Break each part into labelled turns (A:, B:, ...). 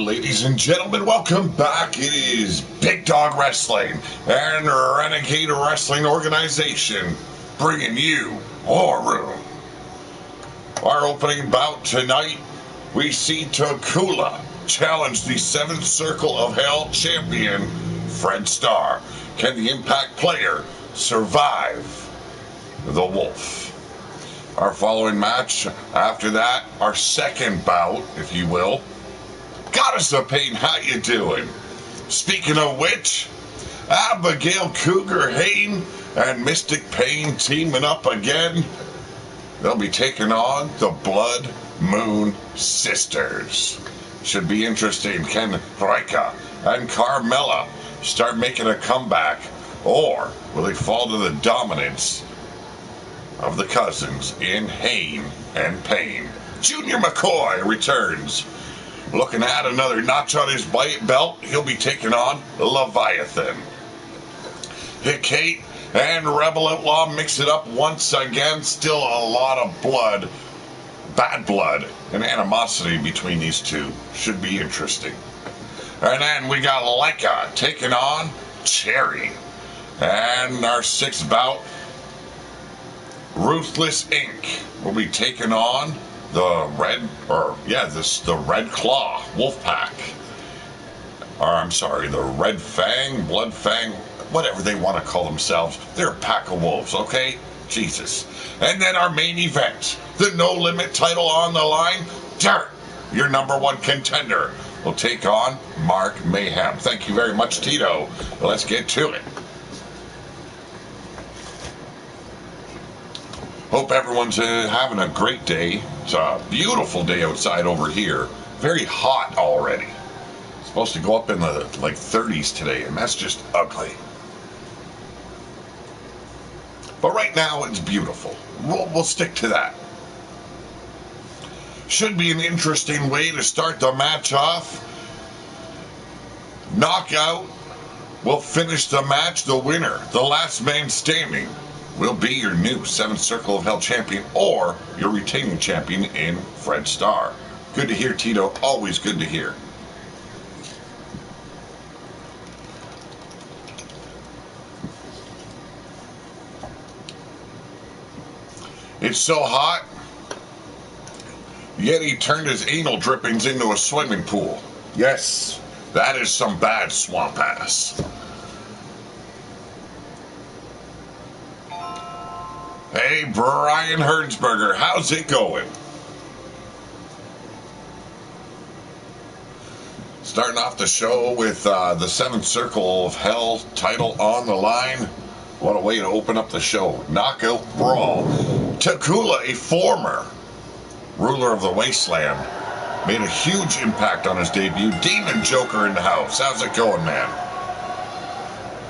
A: Ladies and gentlemen, welcome back. It is Big Dog Wrestling and Renegade Wrestling Organization bringing you War Room. Our opening bout tonight, we see Takula challenge the 7th Circle of Hell champion, Fred Starr. Can the Impact player survive the Wolf? Our following match, after that, our second bout, if you will. Goddess of Pain, how you doing? Speaking of which, Abigail Cougar Hayne and Mystic Pain teaming up again. They'll be taking on the Blood Moon Sisters. Should be interesting. Can Rika and Carmella start making a comeback, or will they fall to the dominance of the cousins in Hayne and Pain? Junior McCoy returns. Looking at another notch on his belt, he'll be taking on Leviathan. Hicate and Rebel Outlaw mix it up once again. Still a lot of blood, bad blood, and animosity between these two. Should be interesting. And then we got Leica taking on Cherry. And our 6th bout, Ruthless Inc. will be taking on the the Red Claw Wolfpack. Or I'm sorry, the Red Fang, Blood Fang, whatever they want to call themselves. They're a pack of wolves, okay? Jesus. And then our main event, the No Limit title on the line. Dirt, your #1 contender, will take on Mark Mayhem. Thank you very much, Tito. Let's get to it. Hope everyone's having a great day. It's a beautiful day outside over here. Very hot already. It's supposed to go up in the 30s today, and that's just ugly. But right now, it's beautiful. We'll stick to that. Should be an interesting way to start the match off. Knockout will finish the match. The winner, the last man standing, will be your new 7th Circle of Hell champion or your retaining champion in Fred Starr. Good to hear, Tito. Always good to hear. It's so hot, yet he turned his anal drippings into a swimming pool. Yes, that is some bad swamp ass. Hey, Brian Hertzberger, how's it going? Starting off the show with the 7th Circle of Hell title on the line. What a way to open up the show. Knockout Brawl. Takula, a former ruler of the Wasteland, made a huge impact on his debut. Demon Joker in the house. How's it going, man?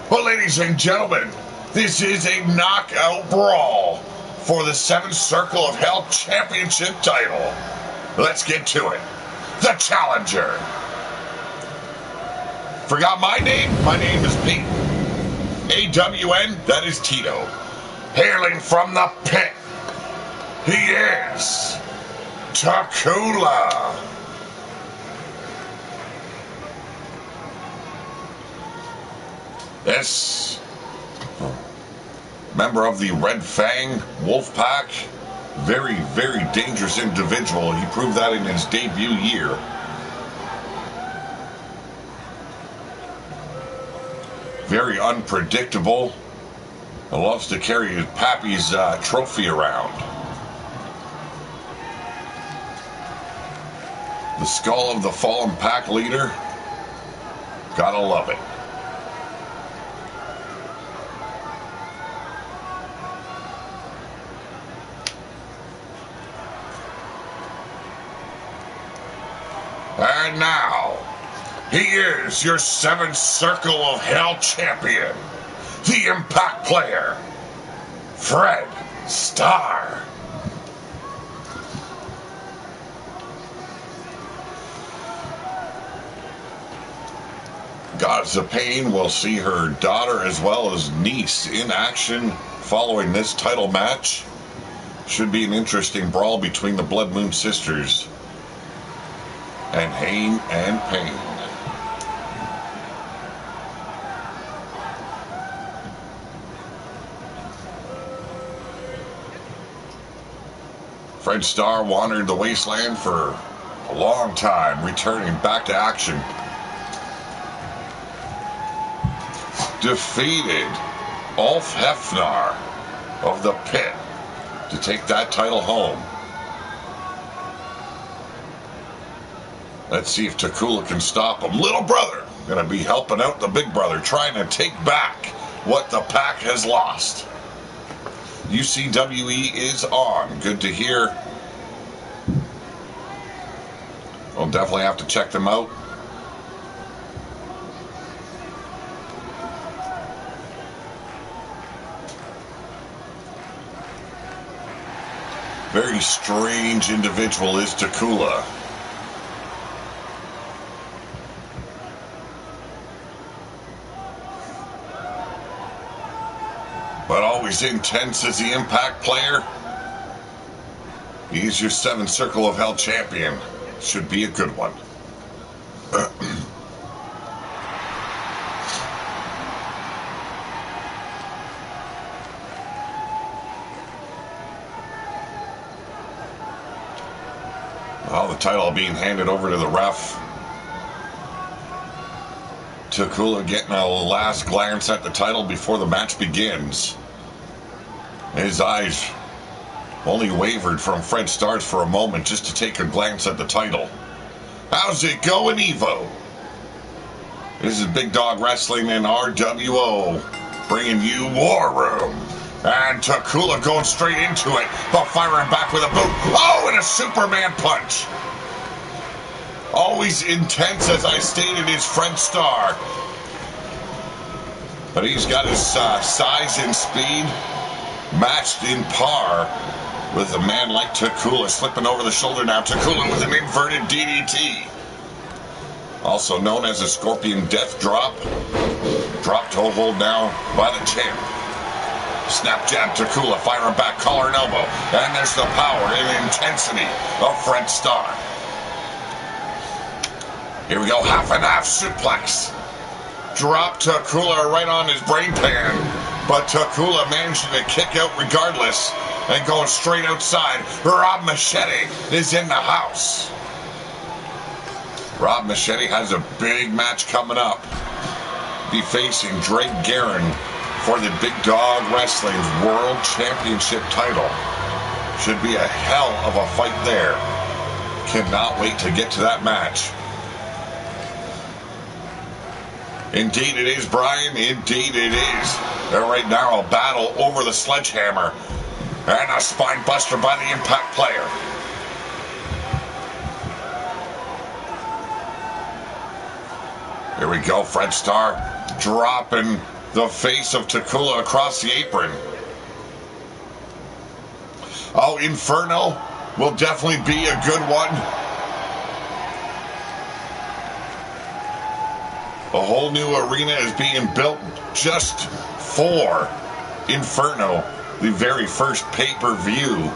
A: Well, ladies and gentlemen, this is a knockout brawl for the 7th Circle of Hell Championship title. Let's get to it. The challenger. Forgot my name? My name is Pete. AWN, that is Tito. Hailing from the pit, he is Takula. Yes. Member of the Red Fang Wolfpack. Very, very dangerous individual. He proved that in his debut year. Very unpredictable. Loves to carry his pappy's trophy around. The skull of the fallen pack leader. Gotta love it. And now, he is your 7th Circle of Hell champion, the Impact player, Fred Starr. Goddess of Pain will see her daughter as well as niece in action following this title match. Should be an interesting brawl between the Blood Moon Sisters. and Hain and Payne. Fred Starr wandered the wasteland for a long time, returning back to action. Defeated Ulf Hefnar of the Pit to take that title home. Let's see if Takula can stop him. Little brother gonna be helping out the big brother, trying to take back what the Pack has lost. UCWE is on. Good to hear. We'll definitely have to check them out. Very strange individual is Takula. But always intense as the Impact player. He's your 7th Circle of Hell champion. Should be a good one. Well, the title being handed over to the ref. Takula getting a last glance at the title before the match begins. His eyes only wavered from Fred Starr's for a moment just to take a glance at the title. How's it going, Evo? This is Big Dog Wrestling and RWO bringing you War Room. And Takula going straight into it, but firing back with a boot. Oh, and a Superman punch. Always intense, as I stated, is Fred Starr. But he's got his size and speed matched in par with a man like Takula. Slipping over the shoulder now. Takula with an inverted DDT. Also known as a Scorpion Death Drop. Drop toe hold now by the champ. Snap jab Takula, firing back, collar and elbow. And there's the power and intensity of Fred Starr. Here we go, half and half suplex. Drop Takula right on his brain pan. But Takula managing to kick out regardless and going straight outside. Rob Machete is in the house. Rob Machete has a big match coming up. Be facing Drake Guerin for the Big Dog Wrestling's World Championship title. Should be a hell of a fight there. Cannot wait to get to that match. Indeed it is, Brian. Indeed it is. They're right now a battle over the sledgehammer. And a spine buster by the Impact player. Here we go, Fred Starr dropping the face of Takula across the apron. Oh, Inferno will definitely be a good one. A whole new arena is being built just for Inferno, the very first pay-per-view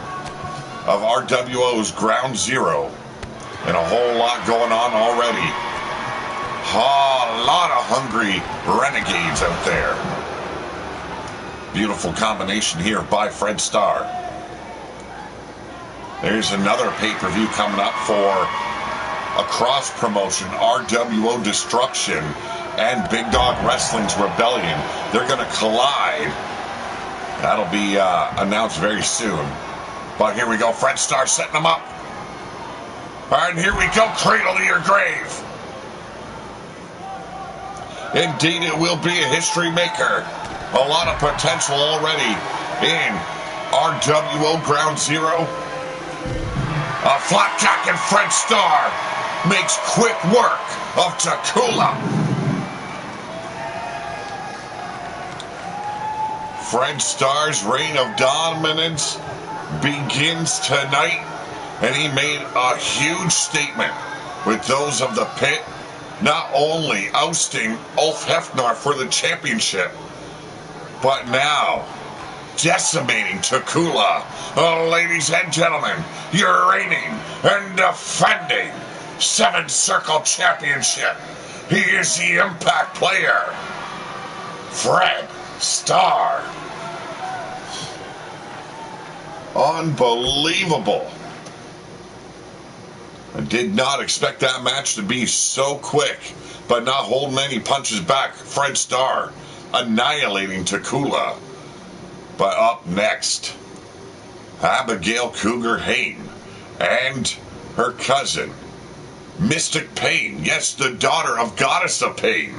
A: of RWO's Ground Zero. And a whole lot going on already. A lot of hungry renegades out there. Beautiful combination here by Fred Starr. There's another pay-per-view coming up for a cross-promotion, RWO Destruction and Big Dog Wrestling's Rebellion. They're going to collide. That'll be announced very soon. But here we go, Fred Starr setting them up. And here we go, cradle to your grave. Indeed, it will be a history maker. A lot of potential already in RWO Ground Zero. A flapjack and Fred Starr makes quick work of Takula. Fred Starr's reign of dominance begins tonight, and he made a huge statement with those of the Pit, not only ousting Ulf Hefnar for the championship, but now decimating Takula. Oh, ladies and gentlemen, your reigning and defending 7 Circle Championship. He is the Impact player, Fred Starr. Unbelievable. I did not expect that match to be so quick, but not holding any punches back. Fred Starr annihilating Takula. But up next, Abigail Cougar Hayne and her cousin, Mystic Pain. Yes, the daughter of Goddess of Pain,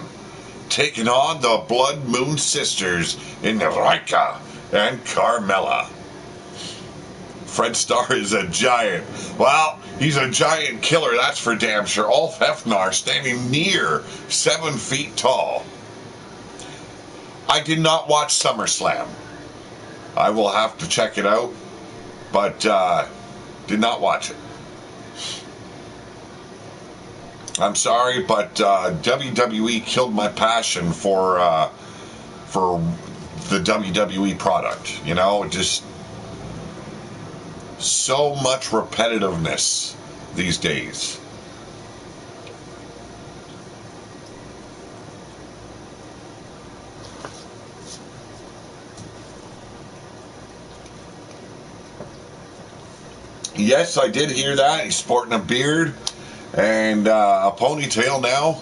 A: taking on the Blood Moon Sisters in Rika and Carmella. Fred Starr is a giant. Well, he's a giant killer, that's for damn sure. Ulf Hefnar standing near 7 feet tall. I did not watch SummerSlam. I will have to check it out, but did not watch it. I'm sorry, but WWE killed my passion for the WWE product. You know, just so much repetitiveness these days. Yes, I did hear that. He's sporting a beard and a ponytail now.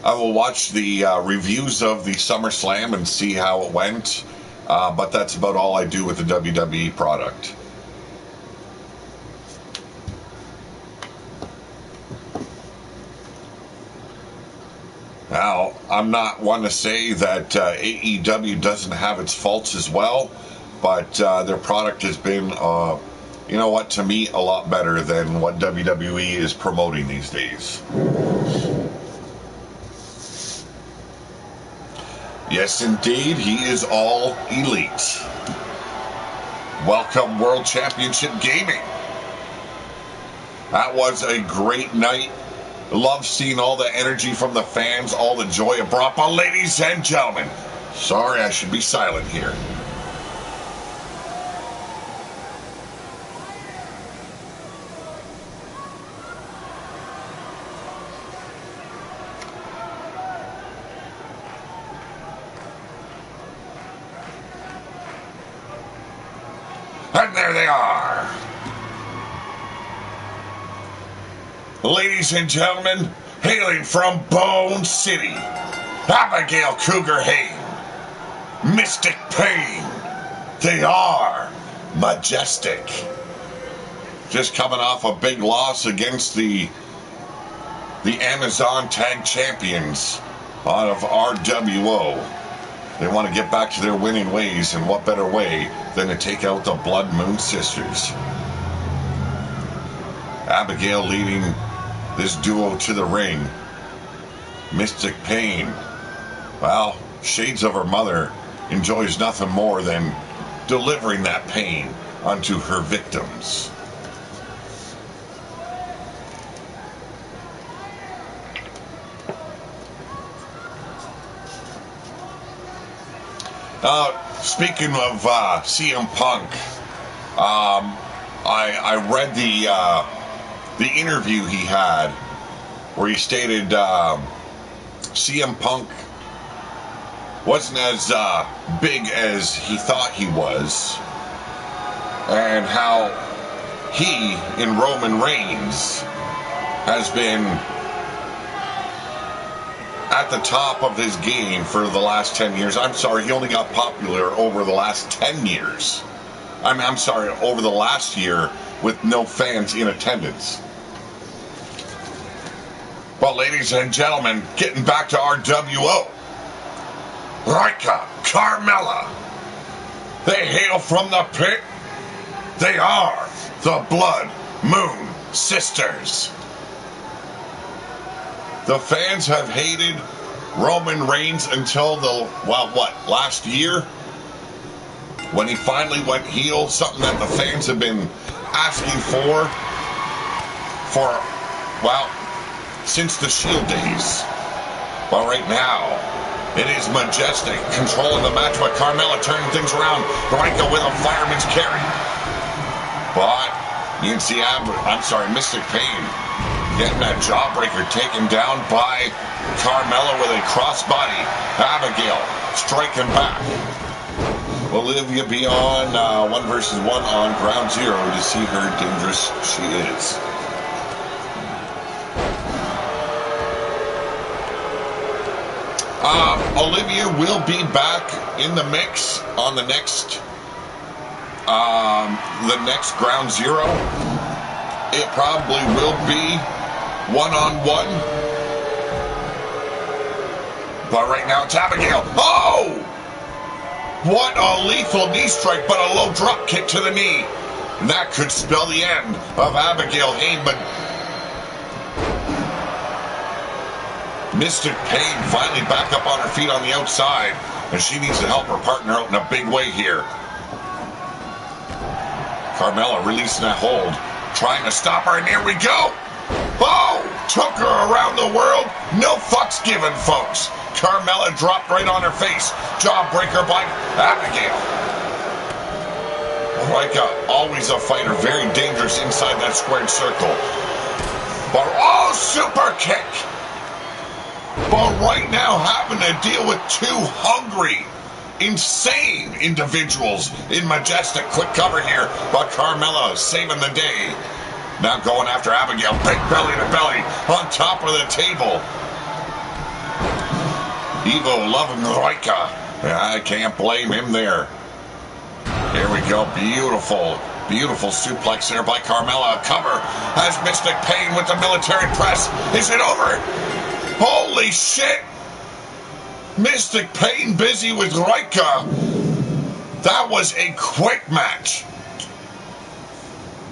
A: I will watch the reviews of the SummerSlam and see how it went. But that's about all I do with the WWE product. Now, I'm not one to say that AEW doesn't have its faults as well, but their product has been, you know what, to me, a lot better than what WWE is promoting these days. Yes, indeed, he is all elite. Welcome, World Championship Gaming. That was a great night. Love seeing all the energy from the fans, all the joy it brought. But ladies and gentlemen, sorry, I should be silent here. And there they are. Ladies and gentlemen, hailing from Bone City, Abigail Cougar Hayne, Mystic Pain. They are majestic. Just coming off a big loss against the Amazon Tag Champions out of RWO. They want to get back to their winning ways, and what better way than to take out the Blood Moon Sisters. Abigail leading this duo to the ring. Mystic Pain, well, shades of her mother, enjoys nothing more than delivering that pain unto her victims. Speaking of CM Punk, I read the interview he had where he stated CM Punk wasn't as big as he thought he was, and how he, in Roman Reigns, has been at the top of his game for the last 10 years. I'm sorry, he only got popular over the last 10 years. I'm sorry, over the last year with no fans in attendance. But ladies and gentlemen, getting back to RWO, Rika, Carmella, they hail from the pit. They are the Blood Moon Sisters. The fans have hated Roman Reigns until last year, when he finally went heel, something that the fans have been asking for, since the Shield days. But right now, it is majestic, controlling the match with Carmella, turning things around. Rika with a fireman's carry. But You can see Mystic Pain getting that jawbreaker taken down by Carmella with a crossbody. Abigail striking back. Olivia be on 1 versus 1 on ground zero to see how dangerous she is. Olivia will be back in the mix on the next ground zero. It probably will be one-on-one. But right now it's Abigail. Oh! What a lethal knee strike, but a low drop kick to the knee. And that could spell the end of Abigail Heyman. Mystic Pain finally back up on her feet on the outside, and she needs to help her partner out in a big way here. Carmella releasing that hold, trying to stop her, and here we go. Oh, took her around the world. No fucks given, folks. Carmella dropped right on her face. Jawbreaker by Abigail. Always a fighter, very dangerous inside that squared circle. But oh, super kick. But right now having to deal with two hungry, insane individuals in majestic quick cover here. But Carmella saving the day. Now going after Abigail, big belly to belly on top of the table. Evo loving Roika. I can't blame him there. Here we go, beautiful suplex there by Carmella. Cover has Mystic Pain with the military press. Is it over? Holy shit! Mystic Pain busy with Roika. That was a quick match.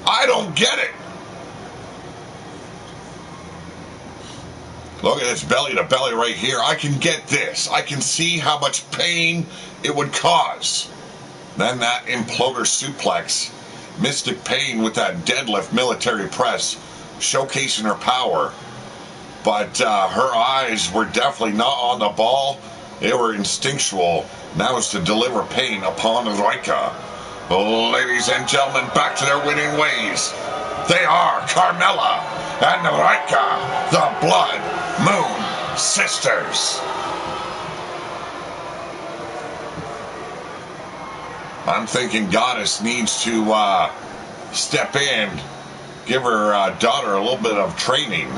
A: I don't get it. Look at this belly to belly right here. I can get this. I can see how much pain it would cause. Then that imploder suplex. Mystic Pain with that deadlift military press, showcasing her power. But her eyes were definitely not on the ball. They were instinctual. Now it's to deliver pain upon Roika. Ladies and gentlemen, back to their winning ways. They are Carmella and Roika, the Blood Moon Sisters. I'm thinking Goddess needs to step in, give her daughter a little bit of training.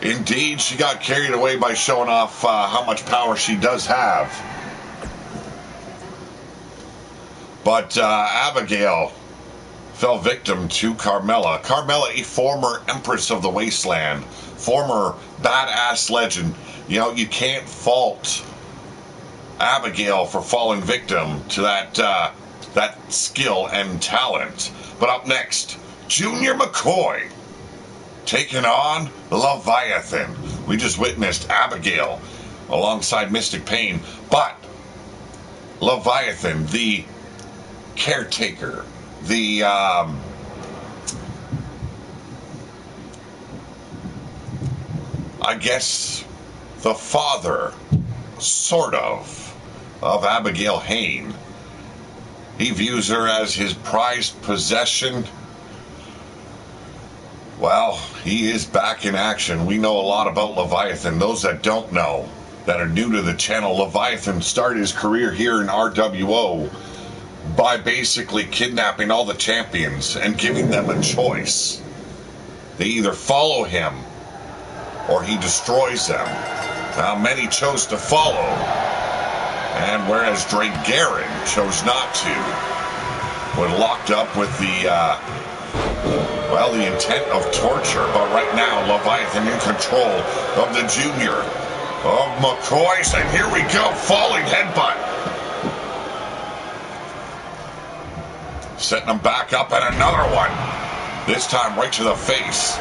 A: Indeed, she got carried away by showing off how much power she does have. But Abigail fell victim to Carmella. Carmella, a former Empress of the Wasteland, former badass legend. You know, you can't fault Abigail for falling victim to that skill and talent. But up next, Junior McCoy taking on Leviathan. We just witnessed Abigail alongside Mystic Pain, but Leviathan, the caretaker, the I guess the father, sort of Abigail Hayne. He views her as his prized possession. Well, he is back in action. We know a lot about Leviathan. Those that don't know, that are new to the channel, Leviathan started his career here in RWO by basically kidnapping all the champions and giving them a choice. They either follow him or he destroys them. Now, many chose to follow, and whereas Drake Garrett chose not to, was locked up with the intent of torture. But right now, Leviathan in control of the Junior of McCoy's, and here we go, falling headbutt. Setting him back up, and another one. This time right to the face.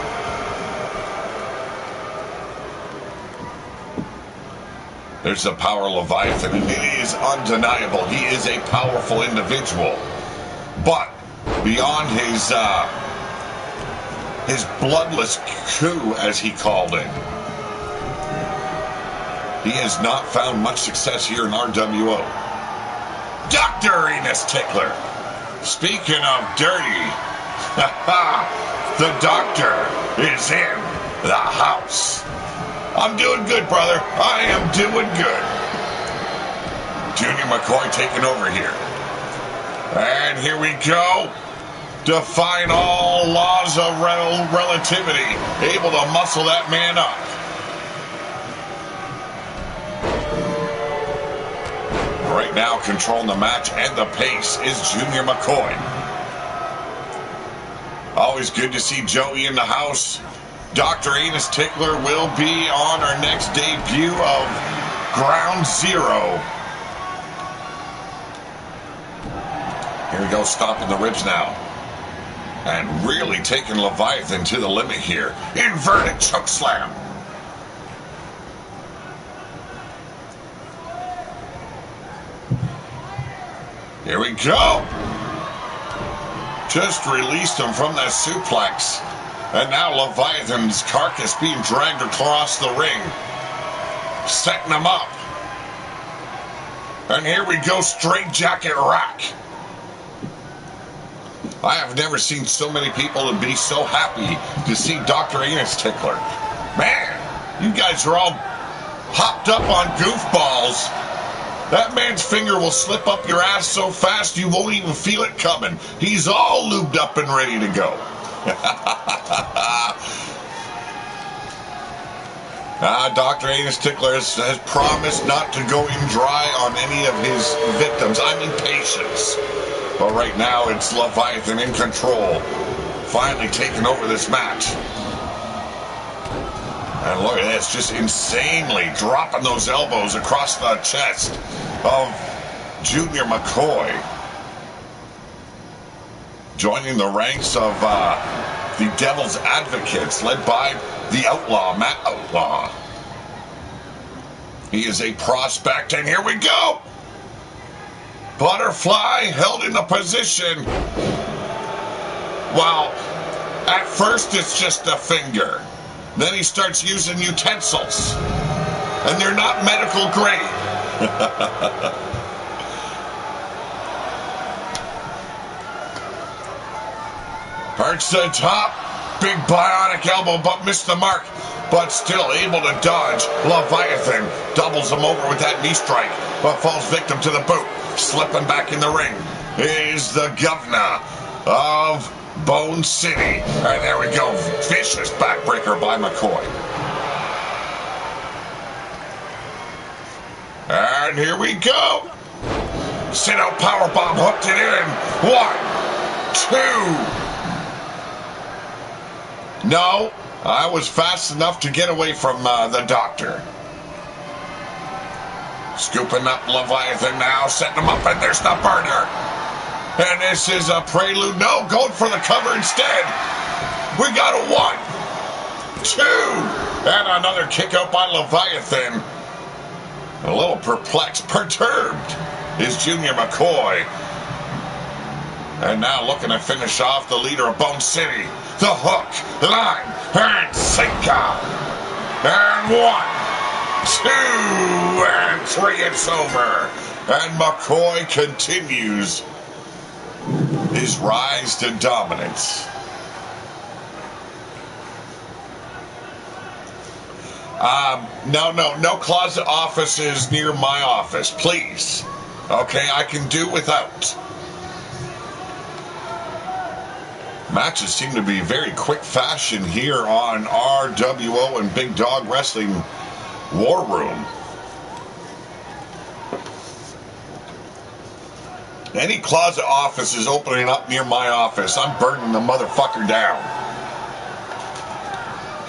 A: There's the power of Leviathan, and it is undeniable. He is a powerful individual. But beyond his bloodless coup, as he called it, he has not found much success here in RWO. Dr. Enos Tickler. Speaking of dirty, the doctor is in the house. I'm doing good, brother. I am doing good. Junior McCoy taking over here. And here we go. Defying all laws of relativity. Able to muscle that man up. Right now, controlling the match and the pace is Junior McCoy. Always good to see Joey in the house. Dr. Enos Tickler will be on our next debut of Ground Zero. Here we go, stopping the ribs now. And really taking Leviathan to the limit here. Inverted choke slam. Here we go. Just released him from that suplex. And now Leviathan's carcass being dragged across the ring. Setting him up. And here we go, straight jacket rack. I have never seen so many people be so happy to see Dr. Enos Tickler. Man, you guys are all hopped up on goofballs. That man's finger will slip up your ass so fast you won't even feel it coming. He's all lubed up and ready to go. Dr. Enos Tickler has promised not to go in dry on any of his victims. I mean patients. But right now it's Leviathan in control. Finally taking over this match. And look at this, just insanely dropping those elbows across the chest of Junior McCoy. Joining the ranks of the Devil's Advocates, led by the Outlaw, Matt Outlaw. He is a prospect, and here we go! Butterfly held in the position. Well, at first it's just a finger. Then he starts using utensils. And they're not medical grade. Perks the top. Big bionic elbow, but missed the mark. But still able to dodge. Leviathan doubles him over with that knee strike, but falls victim to the boot. Slipping back in the ring is the governor of Bone City. And there we go. Vicious backbreaker by McCoy. And here we go. Sit-out powerbomb hooked it in. 1, 2. No, I was fast enough to get away from the doctor. Scooping up Leviathan now, setting him up, and there's the burner. And this is a prelude. No, going for the cover instead. We got a 1, 2, and another kick out by Leviathan. A little perplexed, perturbed is Junior McCoy. And now looking to finish off the leader of Bone City. The hook, line, and sinker. And 1, 2, and 3, it's over. And McCoy continues his rise to dominance. No closet offices near my office, please. Okay, I can do without. Matches seem to be very quick fashion here on RWO and Big Dog Wrestling War Room. Any closet office is opening up near my office. I'm burning the motherfucker down.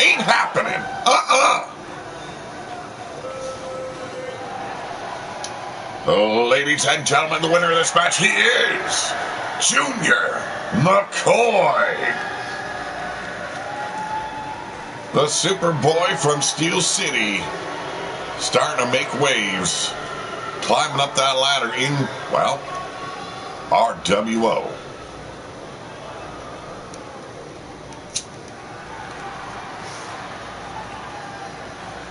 A: Ain't happening. Ladies and gentlemen, the winner of this match, he is Junior McCoy. The Superboy from Steel City. Starting to make waves. Climbing up that ladder in, well, RWO.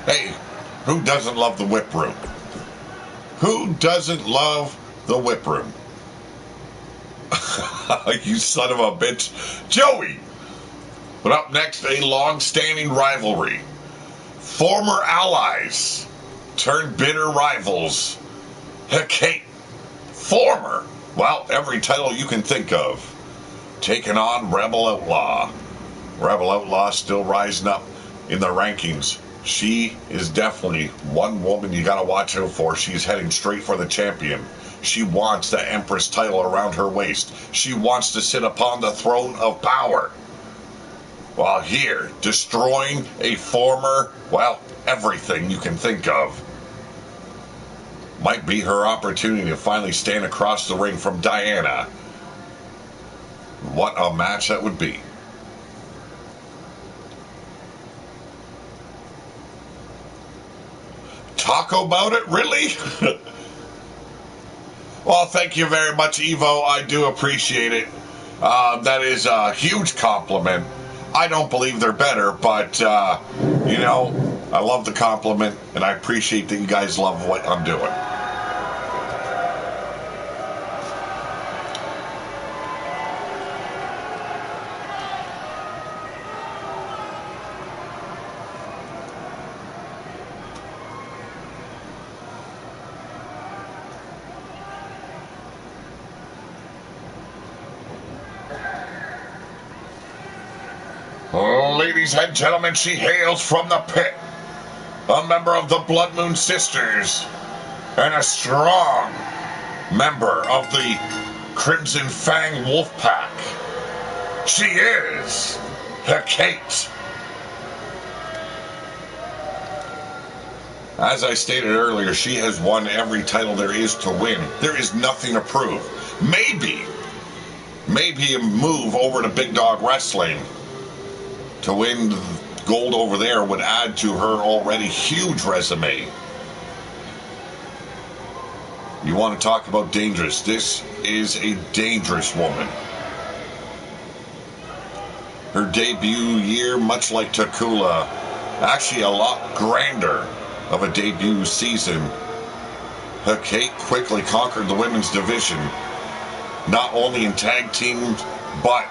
A: Hey, who doesn't love the whip room? Who doesn't love the whip room. You son of a bitch. Joey! But up next, a long-standing rivalry. Former allies turned bitter rivals. Kate, former, well, every title you can think of, taking on Rebel Outlaw. Rebel Outlaw still rising up in the rankings. She is definitely one woman you got to watch out for. She's heading straight for the champion. She wants the Empress title around her waist. She wants to sit upon the throne of power. While here, destroying a former, well, everything you can think of. Might be her opportunity to finally stand across the ring from Diana. What a match that would be. Talk about it, really? Well, thank you very much, Evo. I do appreciate it. That is a huge compliment. I don't believe they're better, but, you know, I love the compliment, and I appreciate that you guys love what I'm doing. Ladies and gentlemen, she hails from the pit, a member of the Blood Moon Sisters, and a strong member of the Crimson Fang Wolf Pack. She is Kate. As I stated earlier, she has won every title there is to win. There is nothing to prove. Maybe a move over to Big Dog Wrestling to win gold over there would add to her already huge resume. You want to talk about dangerous? This is a dangerous woman. Her debut year, much like Takula, actually a lot grander of a debut season. Kate quickly conquered the women's division, not only in tag teams, but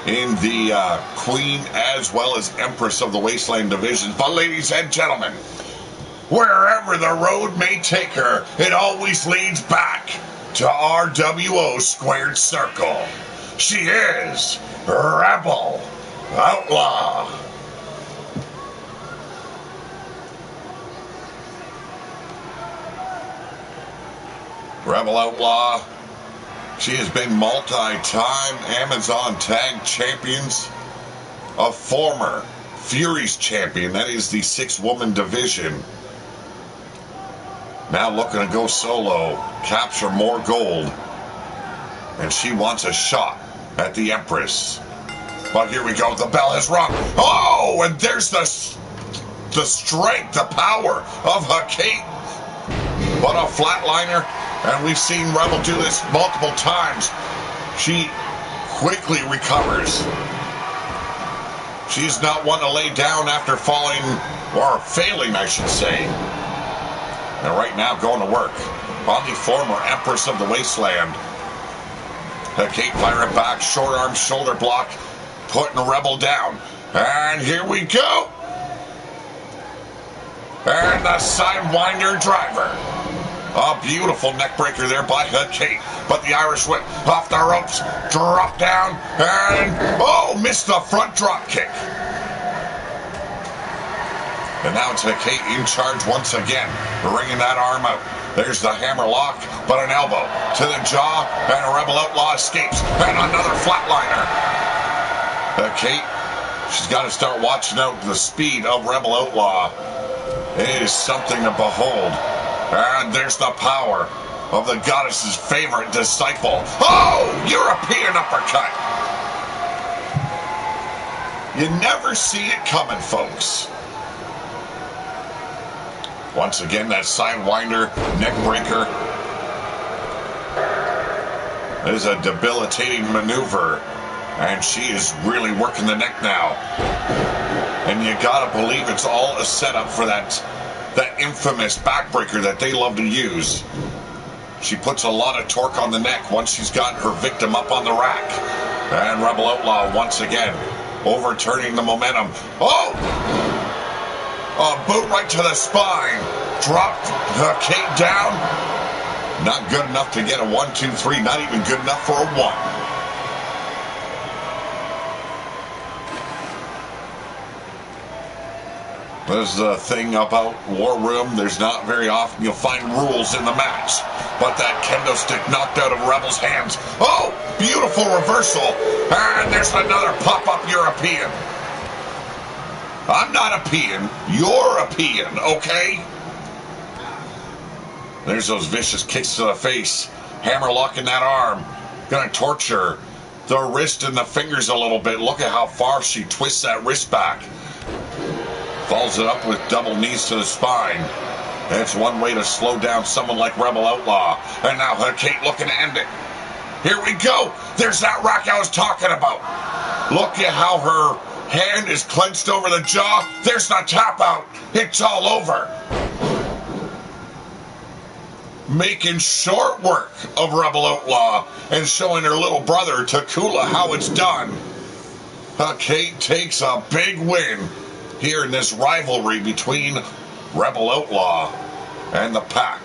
A: in the Queen as well as Empress of the Wasteland divisions. But ladies and gentlemen, wherever the road may take her, it always leads back to RWO squared circle. She is Rebel Outlaw. Rebel Outlaw. She has been multi-time Amazon Tag Champions, a former Furies champion. That is the 6-woman division. Now looking to go solo, capture more gold. And she wants a shot at the Empress. But here we go. The bell has rung. Oh, and there's the strength, the power of Kate. But a flatliner. And we've seen Rebel do this multiple times. She quickly recovers. She's not one to lay down after falling, or failing, I should say. And right now, going to work on the former Empress of the Wasteland. Kate firing back, short arm, shoulder block, putting Rebel down. And here we go. And the sidewinder driver. A beautiful neck breaker there by Kate. But the Irish whip off the ropes. Drop down. And, oh, missed the front drop kick. And now it's Kate in charge once again. Bringing that arm out. There's the hammer lock. But an elbow to the jaw. And a Rebel Outlaw escapes. And another flatliner. Kate, she's got to start watching out the speed of Rebel Outlaw. It is something to behold. And there's the power of the goddess's favorite disciple. Oh, European uppercut. You never see it coming, folks. Once again, that sidewinder, neck breaker. It is a debilitating maneuver. And she is really working the neck now. And you gotta believe it's all a setup for that infamous backbreaker that they love to use. She puts a lot of torque on the neck once she's got her victim up on the rack. And Rebel Outlaw once again overturning the momentum. Oh! A boot right to the spine. Dropped Kate down. Not good enough to get a 1, 2, 3. Not even good enough for a 1. There's the thing about War Room. There's not very often you'll find rules in the match. But that kendo stick knocked out of Rebel's hands. Oh, beautiful reversal. And there's another pop-up European. I'm not a peon. You're a peon, okay? There's those vicious kicks to the face. Hammer locking that arm. Gonna torture the wrist and the fingers a little bit. Look at how far she twists that wrist back. Follows it up with double knees to the spine. That's one way to slow down someone like Rebel Outlaw. And now Kate looking to end it. Here we go. There's that rack I was talking about. Look at how her hand is clenched over the jaw. There's the tap out. It's all over. Making short work of Rebel Outlaw and showing her little brother Takula how it's done. Kate takes a big win here in this rivalry between Rebel Outlaw and the Pack.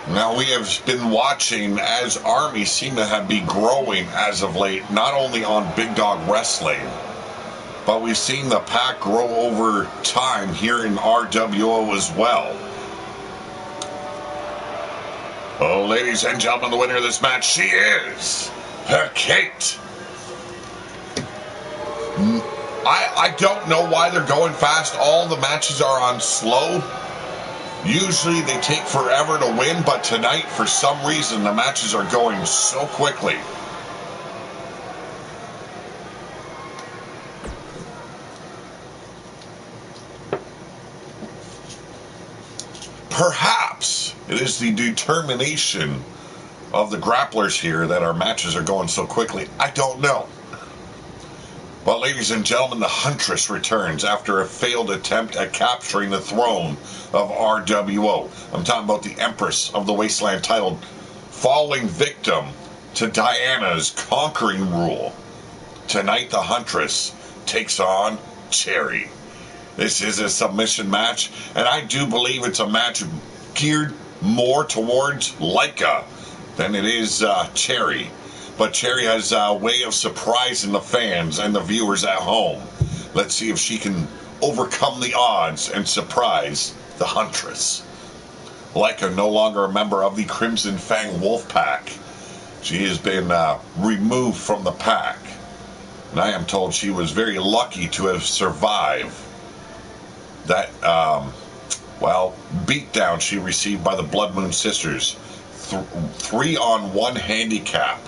A: Now we have been watching as Army seem to be growing as of late, not only on Big Dog Wrestling, but we've seen the Pack grow over time here in RWO as well. Oh, ladies and gentlemen, the winner of this match, she is Kate. I don't know why they're going fast. All the matches are on slow. Usually they take forever to win, but tonight, for some reason, the matches are going so quickly. Perhaps it is the determination of the grapplers here that our matches are going so quickly. I don't know. But ladies and gentlemen, the Huntress returns after a failed attempt at capturing the throne of RWO. I'm talking about the Empress of the Wasteland title falling victim to Diana's conquering rule. Tonight, the Huntress takes on Cherry. This is a submission match, and I do believe it's a match geared more towards Laika than it is Cherry. But Cherry has a way of surprising the fans and the viewers at home. Let's see if she can overcome the odds and surprise the Huntress. Laika, no longer a member of the Crimson Fang Wolf Pack. She has been removed from the pack. And I am told she was very lucky to have survived that, beatdown she received by the Blood Moon Sisters. 3-on-1 handicap.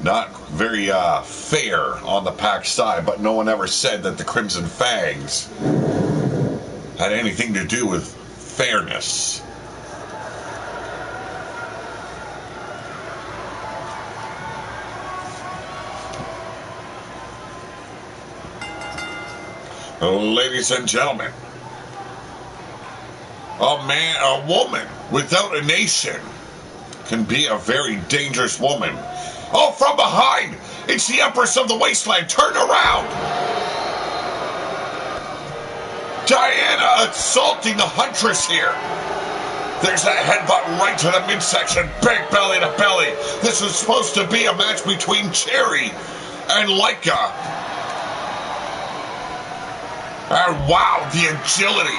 A: Not very fair on the Pack side, but no one ever said that the Crimson Fangs had anything to do with fairness. Ladies and gentlemen, a woman without a nation can be a very dangerous woman. Oh, from behind! It's the Empress of the Wasteland! Turn around! Diana assaulting the Huntress here. There's that headbutt right to the midsection. Big belly to belly. This was supposed to be a match between Cherry and Laika. And wow, the agility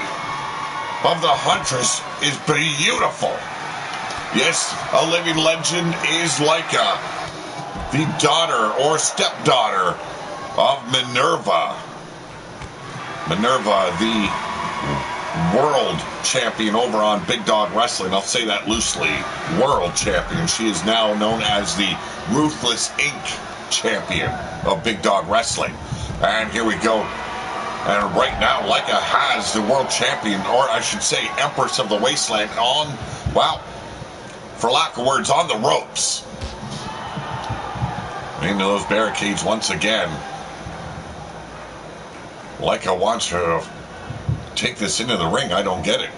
A: of the Huntress is beautiful. Yes, a living legend is Laika, the daughter or stepdaughter of Minerva. Minerva, the world champion over on Big Dog Wrestling. I'll say that loosely. World champion. She is now known as the Ruthless Inc. champion of Big Dog Wrestling. And here we go. And right now, Laika has the world champion, or I should say Empress of the Wasteland, on, well, for lack of words, on the ropes. Into those barricades once again. Leica wants to take this into the ring. I don't get it.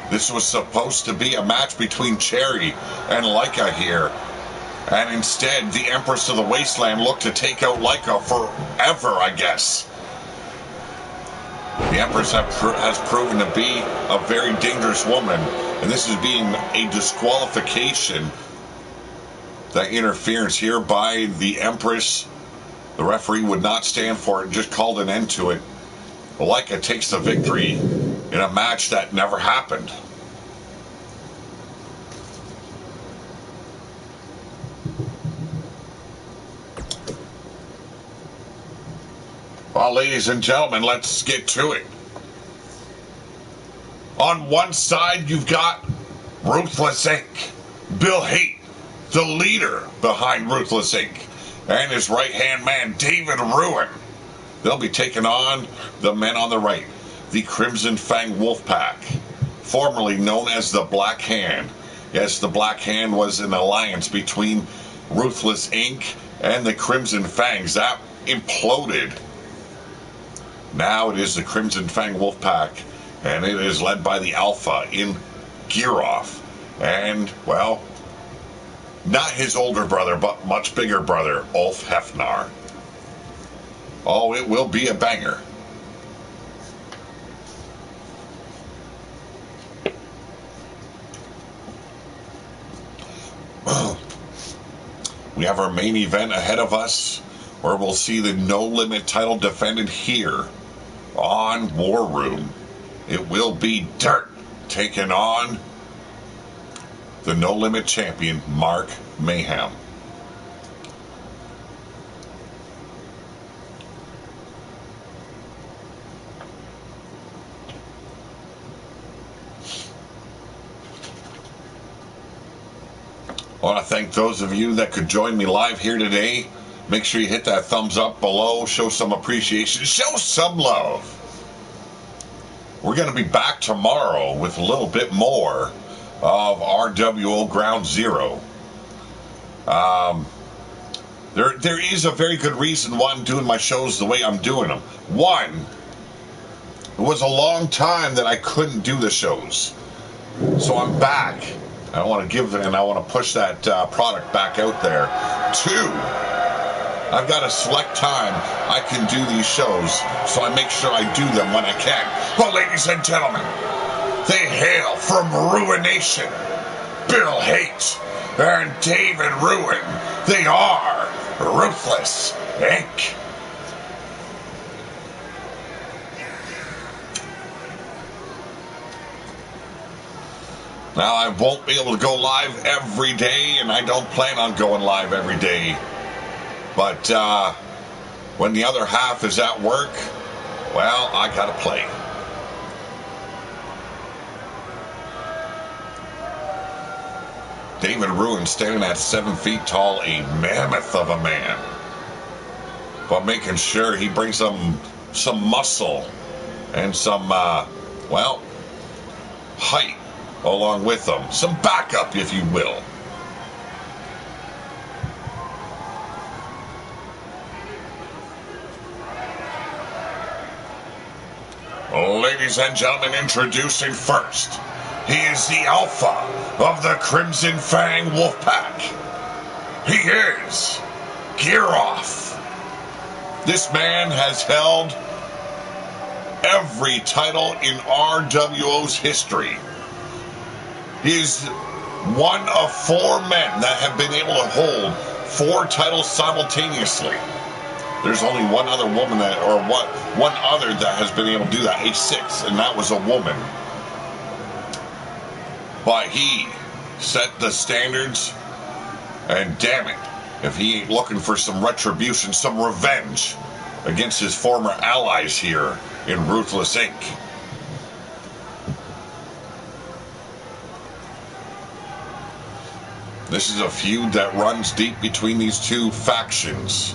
A: This was supposed to be a match between Cherry and Leica here. And instead, the Empress of the Wasteland looked to take out Leica forever, I guess. The Empress has proven to be a very dangerous woman. And this is being a disqualification. That interference here by the Empress. The referee would not stand for it and just called an end to it. Leica takes the victory in a match that never happened. Well, ladies and gentlemen, let's get to it. On one side, you've got Ruthless Inc. Bill Haight, the leader behind Ruthless Inc., and his right-hand man, David Ruin. They'll be taking on the men on the right, the Crimson Fang Wolfpack, formerly known as the Black Hand. Yes, the Black Hand was an alliance between Ruthless Inc. and the Crimson Fangs. That imploded. Now it is the Crimson Fang Wolfpack, and it is led by the Alpha in Gearoff. And, well, not his older brother, but much bigger brother, Ulf Hefnar. Oh, it will be a banger. We have our main event ahead of us, where we'll see the No Limit title defended here on War Room. It will be Dirt taking on the No Limit champion, Mark Mayhem. I want to thank those of you that could join me live here today. Make sure you hit that thumbs up below, show some appreciation, show some love. We're going to be back tomorrow with a little bit more of RWO Ground Zero. There is a very good reason why I'm doing my shows the way I'm doing them. One, it was a long time that I couldn't do the shows. So I'm back. I want to give and I want to push that product back out there. Two, I've got a select time I can do these shows, so I make sure I do them when I can. But ladies and gentlemen, they hail from Ruination. Bill Haight and David Ruin. They are Ruthless Inc. Now, I won't be able to go live every day, and I don't plan on going live every day. But when the other half is at work, well, I gotta play. David Ruin standing at 7 feet tall, a mammoth of a man. But making sure he brings some muscle and some, well, height along with them. Some backup, if you will. Ladies and gentlemen, introducing first. He is the Alpha of the Crimson Fang Wolfpack. He is Gearoff. This man has held every title in RWO's history. He is one of 4 men that have been able to hold 4 titles simultaneously. There's only one other woman one other that has been able to do that, a 6th, and that was a woman. But he set the standards, and damn it, if he ain't looking for some retribution, some revenge against his former allies here in Ruthless Inc. This is a feud that runs deep between these two factions.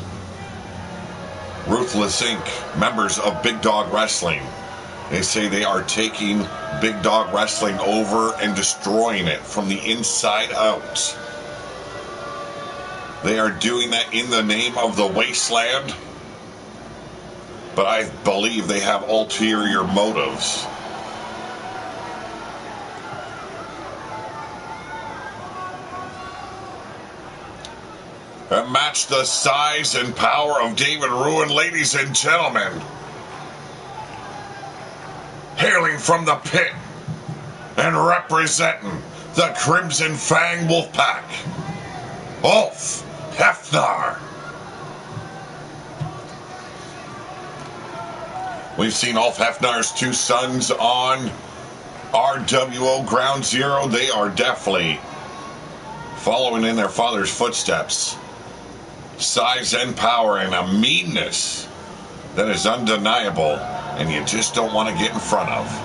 A: Ruthless Inc., members of Big Dawg Wrestling. They say they are taking Big Dawg Wrestling over and destroying it from the inside out. They are doing that in the name of the Wasteland. but I believe they have ulterior motives. A match the size and power of David Ruin, ladies and gentlemen. Hailing from the pit and representing the Crimson Fang Wolfpack, Ulf Hefner. We've seen Ulf Hefner's two sons on RWO Ground Zero. They are definitely following in their father's footsteps. Size and power and a meanness that is undeniable, and you just don't want to get in front of.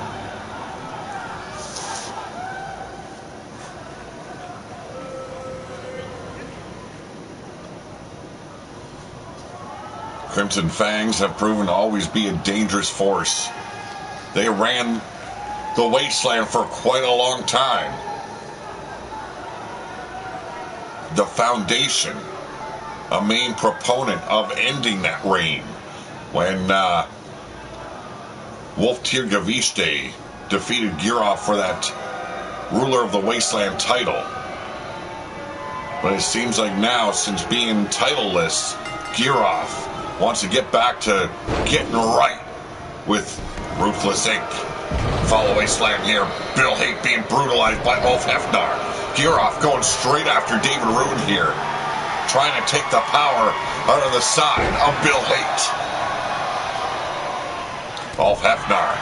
A: Crimson Fangs have proven to always be a dangerous force. They ran the wasteland for quite a long time. The Foundation, a main proponent of ending that reign, when Wolf Tirgavishte defeated Girov for that Ruler of the Wasteland title. But it seems like now, since being titleless, Girov wants to get back to getting right with Ruthless Inc. Follow Wasteland here. Bill Hate being brutalized by Ulf Hefner. Girov going straight after David Ruin here, trying to take the power out of the side of Bill Hate. Ulf Hefner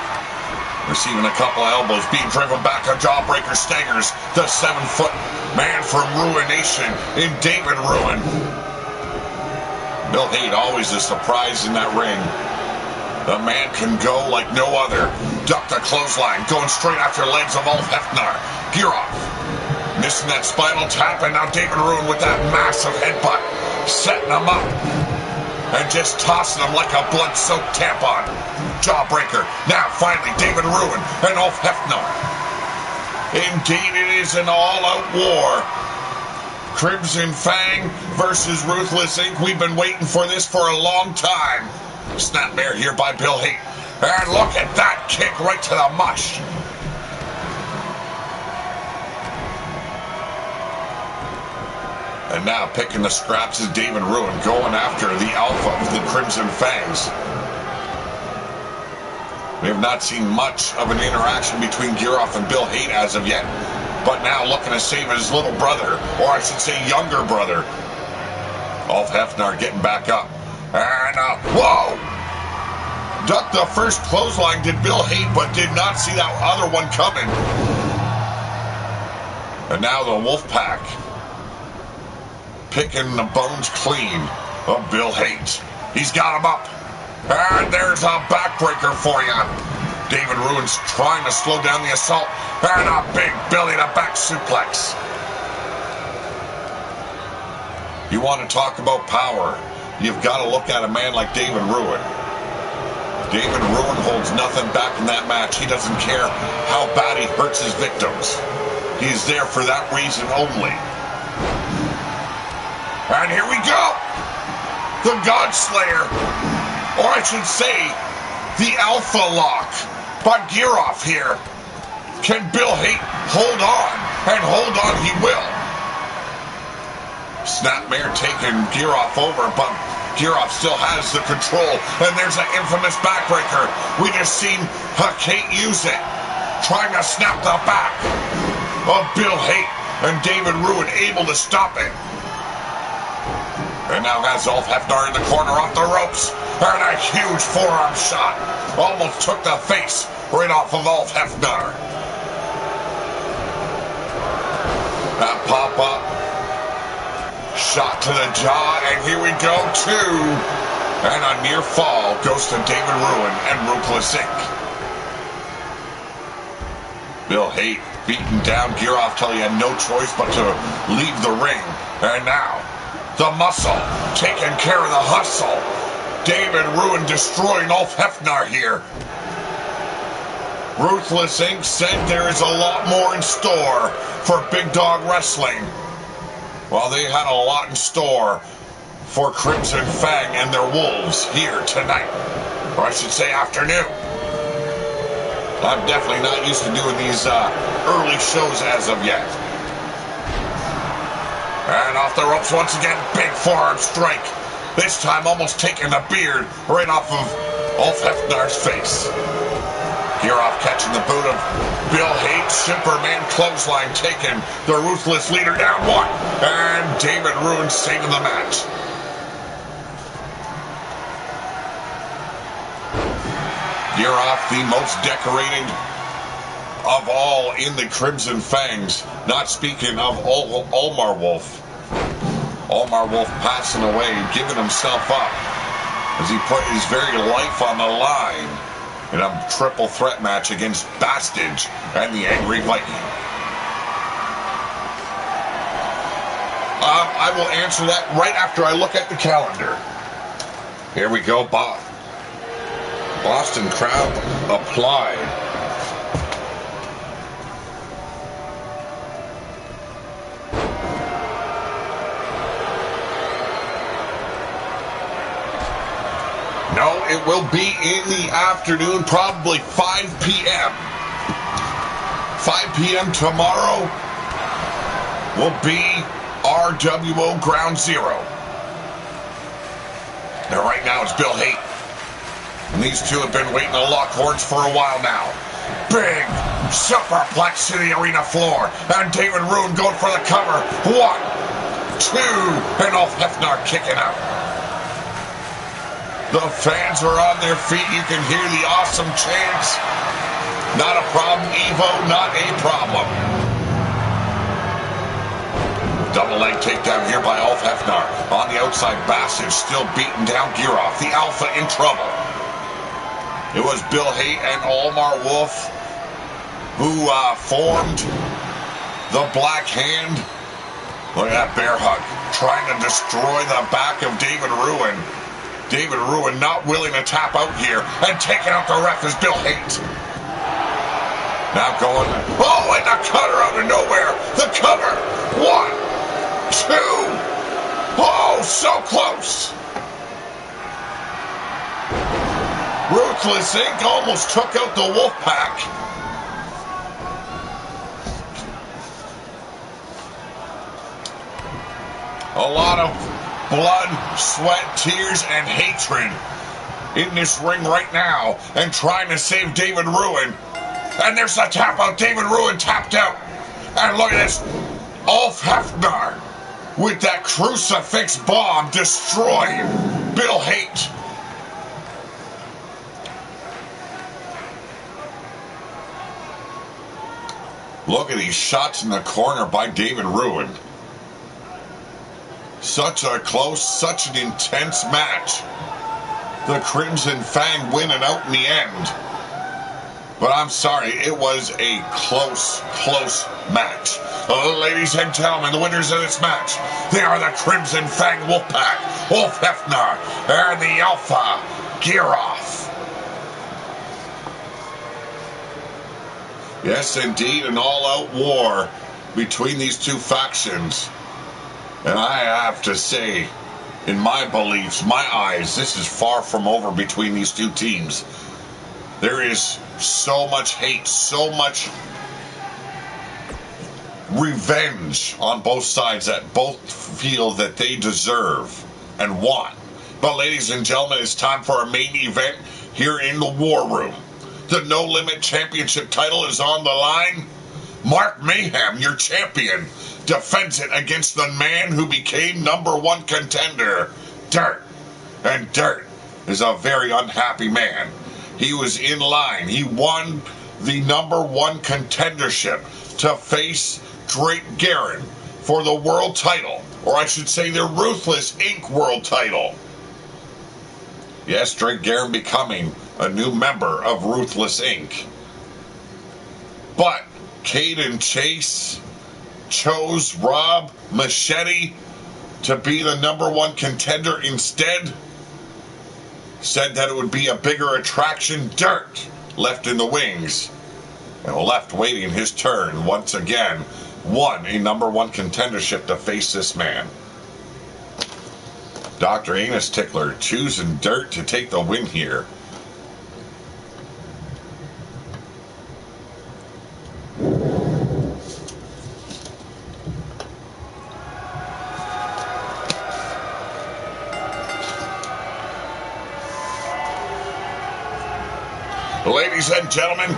A: receiving a couple of elbows, being driven back. A jawbreaker staggers the 7-foot man from Ruination in David Ruin. Bill Hate always a surprise in that ring. The man can go like no other. Duck the clothesline, going straight after legs of Ulf Hefner. Girov missing that spinal tap, and now David Ruin with that massive headbutt, setting him up and just tossing him like a blood-soaked tampon. Jawbreaker. Now finally David Ruin and Ulf Hefner. Indeed, it is an all-out war. Crimson Fang versus Ruthless Inc. We've been waiting for this for a long time. Snapmare here by Bill Hate. And look at that kick right to the mush. And now picking the scraps is David Ruin, going after the alpha of the Crimson Fangs. We have not seen much of an interaction between Girov and Bill Hate as of yet. But now looking to save his little brother, or I should say younger brother. Ulf Hefner getting back up. And, whoa! Ducked the first clothesline, did Bill Hate, but did not see that other one coming. And now the Wolfpack picking the bones clean of Bill Hate. He's got him up. And there's a backbreaker for you. David Ruin's trying to slow down the assault. And a big belly to back suplex. You want to talk about power, you've got to look at a man like David Ruin. David Ruin holds nothing back in that match. He doesn't care how bad he hurts his victims. He's there for that reason only. And here we go! The Godslayer, or I should say, the Alpha Lock by Girov here. Can Bill Hate hold on? And hold on he will. Snapmare taking Girov over, but Girov still has the control. And there's an infamous backbreaker. We just seen Kate use it, trying to snap the back of Bill Hate, and David Ruin able to stop it. And now has Ulf Hefner in the corner off the ropes. And a huge forearm shot. Almost took the face right off of Ulf Hefner. That pop-up shot to the jaw. And here we go, too. And a near fall goes to David Ruin and Ruthless Inc. Bill Hate beaten down. Girov tell you had no choice but to leave the ring. And now the muscle, taking care of the hustle. David Ruin destroying Ulf Hefner here. Ruthless Inc. said there is a lot more in store for Big Dog Wrestling. Well, they had a lot in store for Crimson Fang and their Wolves here tonight Or I should say afternoon. I'm definitely not used to doing these early shows as of yet. And off the ropes once again, big forearm strike. This time almost taking the beard right off of Ulf Hefnar's face. Giroff catching the boot of Bill Hate. Superman clothesline taking the Ruthless Leader down one. And David Ruin saving the match. Giroff, the most decorated of all in the Crimson Fangs. Not speaking of Olmar Wolf. Olmar Wolf passing away, giving himself up as he put his very life on the line in a triple threat match against Bastage and the Angry Viking. I will answer that right after I look at the calendar. Here we go, Boston Crab applied. No, it will be in the afternoon, probably 5 p.m. 5 p.m. tomorrow will be RWO Ground Zero. Now, right now, it's Bill Hate. And these two have been waiting to lock horns for a while now. Big superplex to the arena floor. And David Ruin going for the cover. 1, 2, and Ulf Hefnar kicking out. The fans are on their feet. You can hear the awesome chants. Not a problem, Evo, not a problem. Double leg takedown here by Ulf Hefnar. On the outside, Bastage still beating down Giroff. The Alpha in trouble. It was Bill Hate and Olmar Wolf who formed the Black Hand. Look at that bear hug. Trying to destroy the back of David Ruin. David Ruin not willing to tap out here. And taking out the ref is Bill Hate. Now going. Oh, and the cutter out of nowhere. The cover. 1, 2. Oh, so close. Ruthless Inc. almost took out the Wolfpack. A lot of blood, sweat, tears, and hatred in this ring right now and trying to save David Ruin. And there's a tap out. David Ruin tapped out. And look at this. Ulf Hefnar with that crucifix bomb destroying Bill Hate. Look at these shots in the corner by David Ruin. Such a close, such an intense match. The Crimson Fang winning out in the end. But I'm sorry, it was a close match. Ladies and gentlemen, the winners of this match, they are the Crimson Fang Wolfpack, Ulf Hefnar, and the Alpha, Giroff. Yes, indeed, an all-out war between these two factions. And I have to say, in my beliefs, my eyes, this is far from over between these two teams. There is so much hate, so much revenge on both sides that both feel that they deserve and want. But ladies and gentlemen, it's time for our main event here in the War Room. The No Limit Championship title is on the line. Mark Mayhem, your champion, defends it against the man who became #1 contender, Dirt. And Dirt is a very unhappy man. He was in line. He won the #1 contendership to face Drake Guerin for the world title, or I should say the Ruthless Inc. world title. Yes, Drake Guerin becoming a new member of Ruthless Inc. But Caden Chase chose Rob Machete to be the #1 contender instead. Said that it would be a bigger attraction. Dirt left in the wings and left waiting his turn once again. Won a #1 contendership to face this man. Dr. Anus Tickler choosing Dirt to take the win here. Ladies and gentlemen,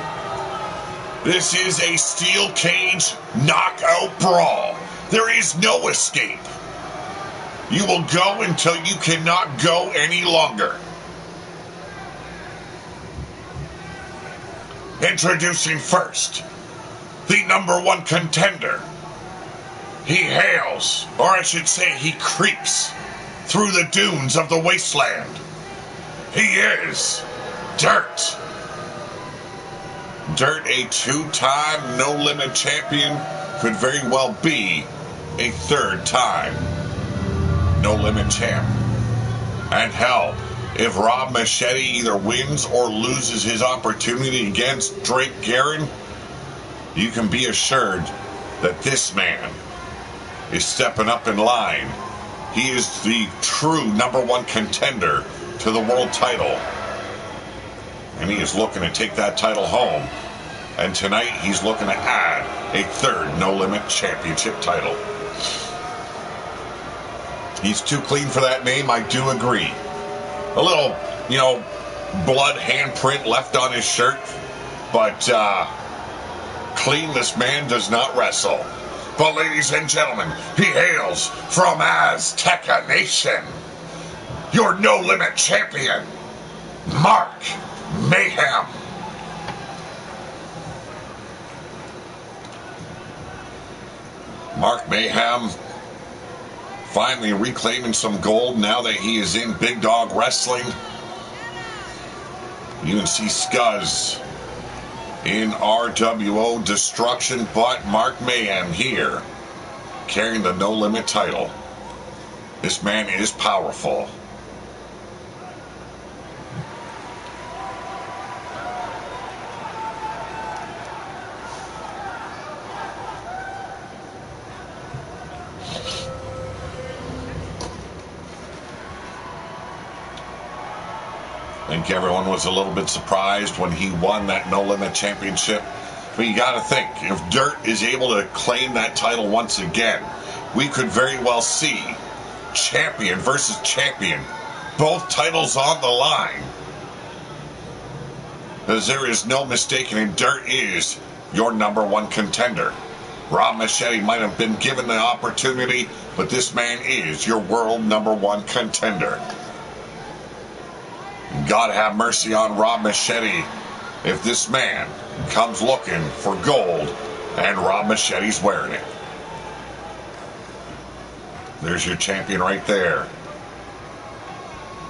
A: this is a steel cage knockout brawl. There is no escape. You will go until you cannot go any longer. Introducing first, the #1 contender. He hails, or I should say he creeps, through the dunes of the wasteland. He is Dirt. Dirt, a 2-time No Limit champion, could very well be a 3rd-time No Limit champ. And hell, if Rob Machete either wins or loses his opportunity against Drake Guerin, you can be assured that this man is stepping up in line. He is the true #1 contender to the world title. And he is looking to take that title home. And tonight he's looking to add a 3rd No Limit championship title. He's too clean for that name, I do agree. A little, blood handprint left on his shirt. But clean, this man does not wrestle. But ladies and gentlemen, he hails from Azteca Nation. Your No Limit champion, Mark Mayhem. Mark Mayhem finally reclaiming some gold now that he is in Big Dog Wrestling. You can see Scuzz in RWO Destruction, but Mark Mayhem here carrying the No Limit title. This man is powerful. I think everyone was a little bit surprised when he won that No Limit championship. But you got to think, if Dirt is able to claim that title once again, we could very well see champion versus champion, both titles on the line. Because there is no mistaking it, Dirt is your #1 contender. Rob Machete might have been given the opportunity, but this man is your world #1 contender. God have mercy on Rob Machete if this man comes looking for gold and Rob Machete's wearing it. There's your champion right there.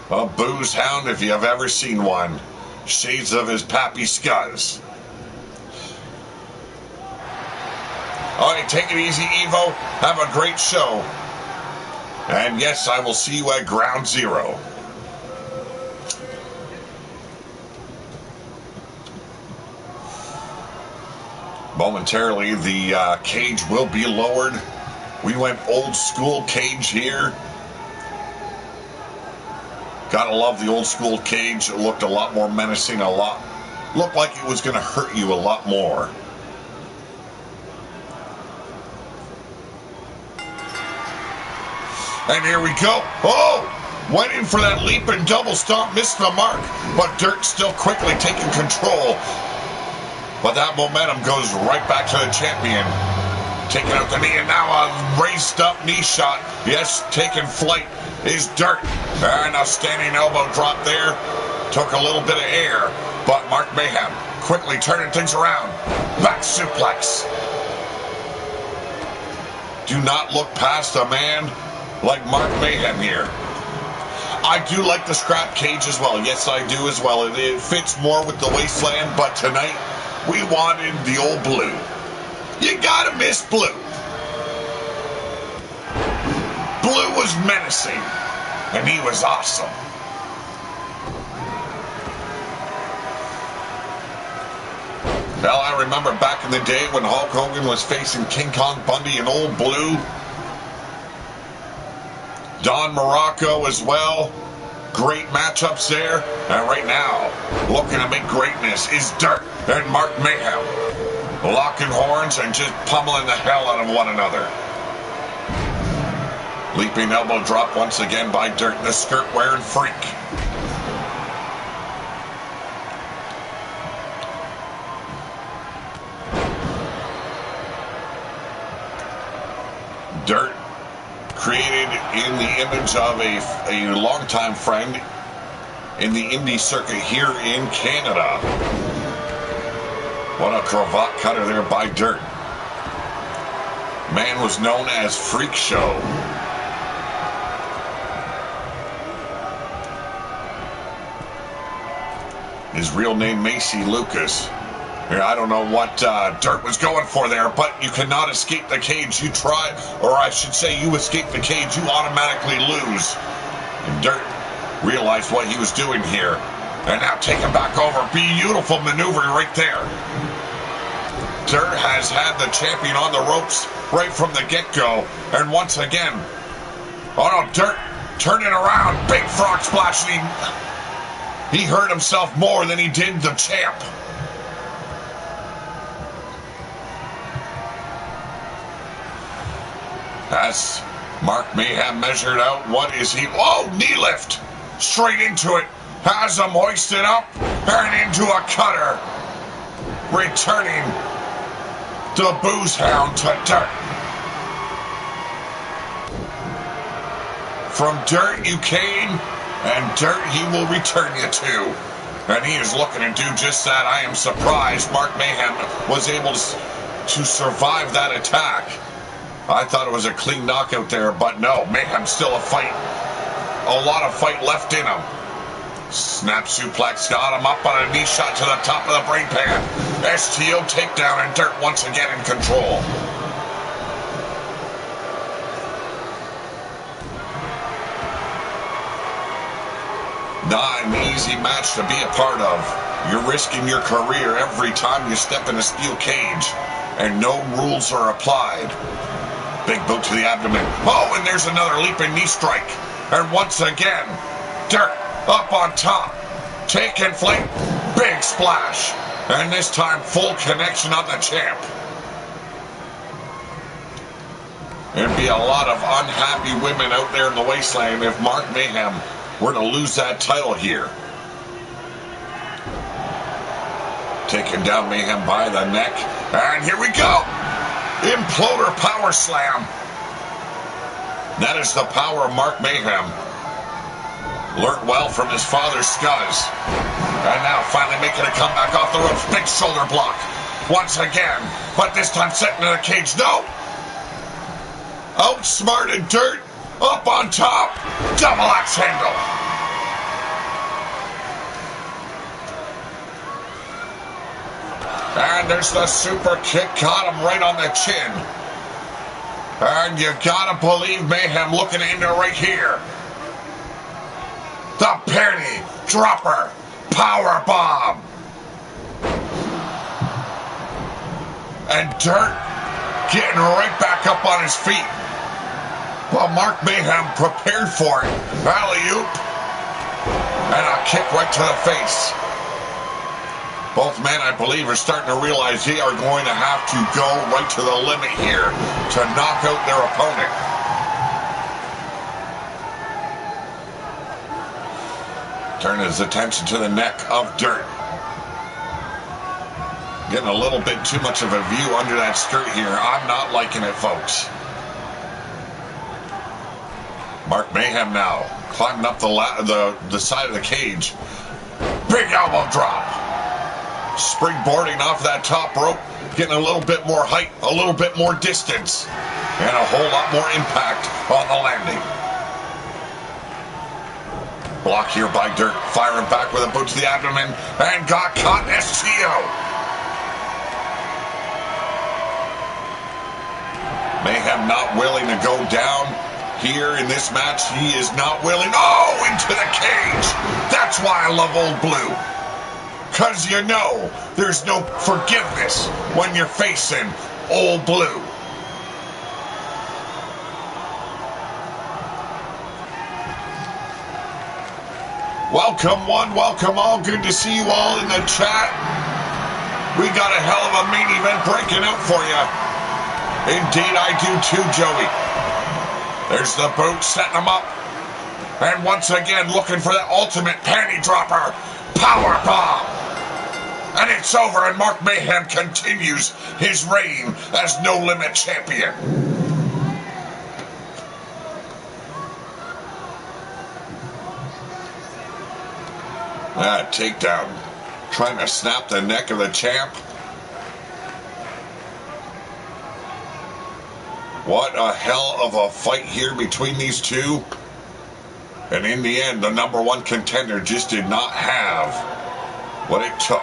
A: A booze hound if you have ever seen one. Shades of his pappy Scuzz. All right, take it easy, Evo. Have a great show. And yes, I will see you at Ground Zero. Momentarily, the cage will be lowered. We went old school cage here. Gotta love the old school cage. It looked a lot more menacing, looked like it was going to hurt you a lot more. And here we go. Oh! Went in for that leap and double stomp, missed the mark. But Dirt still quickly taking control. But that momentum goes right back to the champion. Taking out the knee, and now a raised up knee shot. Yes, taking flight is Dirt. And a standing elbow drop there. Took a little bit of air. But Mark Mayhem quickly turning things around. Back suplex. Do not look past a man like Mark Mayhem here. I do like the scrap cage as well. Yes, I do as well. It fits more with the wasteland, but tonight we wanted the old blue. You gotta miss blue. Blue was menacing, and he was awesome. Well, I remember back in the day when Hulk Hogan was facing King Kong Bundy and old blue. Don Morocco as well. Great matchups there. And right now, looking to make greatness is Dirt and Mark Mayhem. Locking horns and just pummeling the hell out of one another. Leaping elbow drop once again by Dirt, the skirt-wearing freak. Dirt, created in the image of a longtime friend in the indie circuit here in Canada. What a cravat cutter there by Dirt. Man was known as Freak Show. His real name, Macy Lucas. I don't know what Dirt was going for there, but you cannot escape the cage. You try, or I should say you escape the cage, you automatically lose. And Dirt realized what he was doing here. And now take him back over. Beautiful maneuver right there. Dirt has had the champion on the ropes right from the get-go. And once again, oh no, Dirt turning around. Big frog splash. He hurt himself more than he did the champ. As Mark Mayhem measured out, what is he? Oh, knee lift. Straight into it. Has him hoisted up and into a cutter. Returning the booze hound to Dirt. From Dirt you came, and Dirt he will return you to. And he is looking to do just that. I am surprised Mark Mayhem was able to survive that attack. I thought it was a clean knockout there, but no, Mayhem still a fight. A lot of fight left in him. Snap suplex got him up on a knee shot to the top of the brain pan. STO takedown, and Dirt once again in control. Not an easy match to be a part of. You're risking your career every time you step in a steel cage, and no rules are applied. Big boot to the abdomen. Oh, and there's another leaping knee strike. And once again, Dirt up on top. Taking flight. Big splash. And this time, full connection on the champ. There'd be a lot of unhappy women out there in the wasteland if Mark Mayhem were to lose that title here. Taking down Mayhem by the neck. And here we go. Imploder power slam. That is the power of Mark Mayhem. Learned well from his father, Scuzz. And now finally making a comeback off the ropes. Big shoulder block. Once again. But this time setting in the cage. No. Outsmarted Dirt. Up on top. Double axe handle. And there's the super kick. Got him right on the chin. And you gotta believe Mayhem looking into right here. The penny dropper power bomb. And Dirt getting right back up on his feet. Well, Mark Mayhem prepared for it. Alley-oop. And a kick right to the face. Both men, I believe, are starting to realize they are going to have to go right to the limit here to knock out their opponent. Turn his attention to the neck of Dirt. Getting a little bit too much of a view under that skirt here. I'm not liking it, folks. Mark Mayhem now climbing up the side of the cage. Big elbow drop. Springboarding off that top rope, getting a little bit more height, a little bit more distance, and a whole lot more impact on the landing. Block here by Dirt, firing back with a boot to the abdomen, and got caught. STO. Mayhem not willing to go down here in this match. He is not willing. Oh, into the cage. That's why I love Old Blue. Because you know there's no forgiveness when you're facing Old Blue. Welcome one, welcome all. Good to see you all in the chat. We got a hell of a main event breaking out for you. Indeed I do too, Joey. There's the boot setting him up. And once again looking for that ultimate panty dropper. Power bomb. And it's over, and Mark Mayhem continues his reign as No Limit champion. Takedown. Trying to snap the neck of the champ. What a hell of a fight here between these two. And in the end, the number one contender just did not have what it took.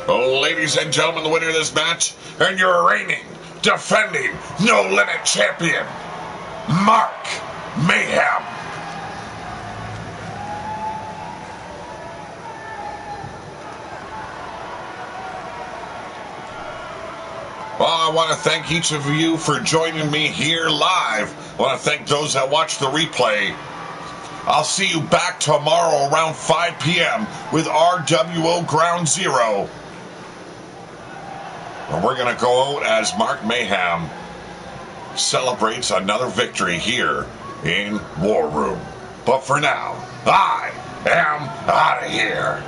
A: Ladies and gentlemen, the winner of this match, and your reigning, defending, No Limit champion, Mark Mayhem. Well, I want to thank each of you for joining me here live. I want to thank those that watch the replay. I'll see you back tomorrow around 5 p.m. with RWO Ground Zero. And we're going to go out as Mark Mayhem celebrates another victory here in War Room. But for now, I am out of here.